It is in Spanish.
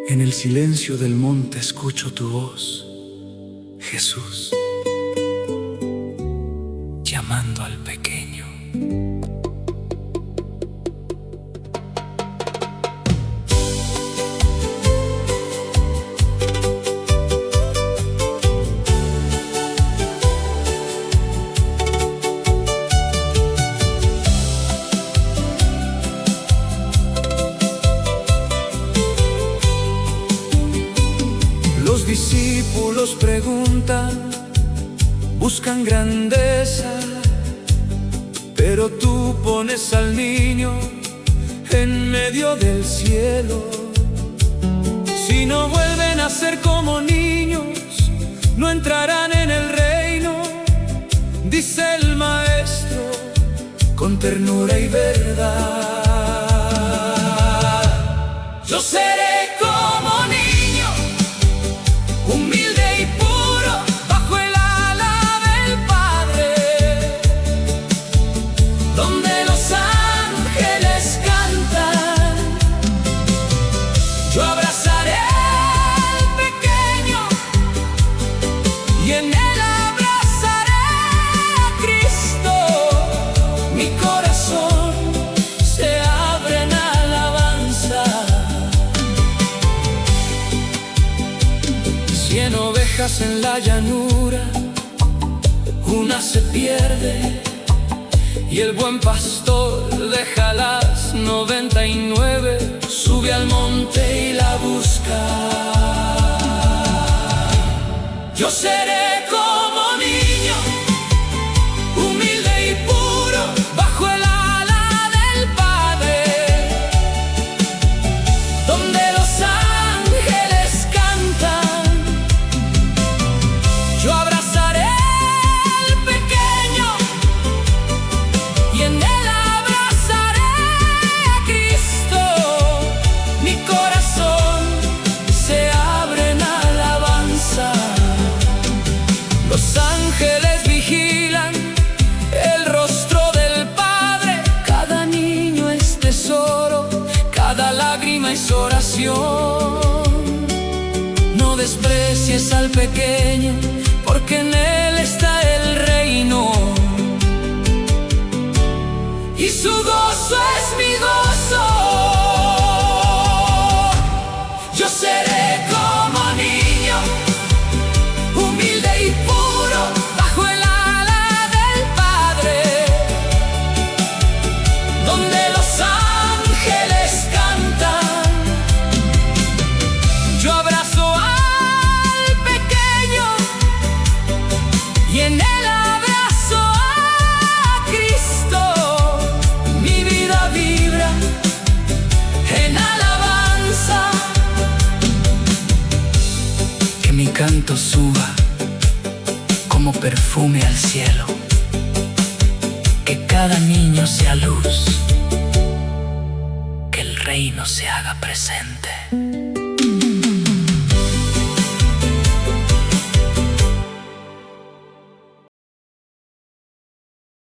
En el silencio del monte escucho tu voz, Jesús, llamando al pequeño. Los discípulos preguntan, buscan grandeza, pero tú pones al niño en medio del cielo. Si no vuelven a ser como niños, no entrarán en el reino, dice el maestro con ternura y verdad. Yo seré como niño, humilde y puro, bajo el ala del Padre, donde los ángeles cantan. Yo abrazaré al pequeño y en él abrazaré a Cristo. Mi corazón se abre en alabanza. 100 ovejas en la llanura, una se pierde, y el buen pastor deja las 99, sube al monte y la busca. Yo seré como niño, humilde y puro, bajo el ala del Padre, donde los ángeles cantan. Yo abrazaré al pequeño y en él abrazaré a Cristo. Mi corazón se abre en alabanza. Los ángeles vigilan el rostro del Padre. Cada niño es tesoro, cada lágrima es oración. No desprecies al pequeño, porque en él está el reino, y su gozo es mi gozo. Yo seré como niño, humilde y puro, bajo el ala del Padre, donde los ángeles cantan. Yo abrazo al pequeño y en él abrazo a Cristo. Mi vida vibra en alabanza. Que mi canto suba como perfume al cielo, que cada niño sea luz, que el reino se haga presente.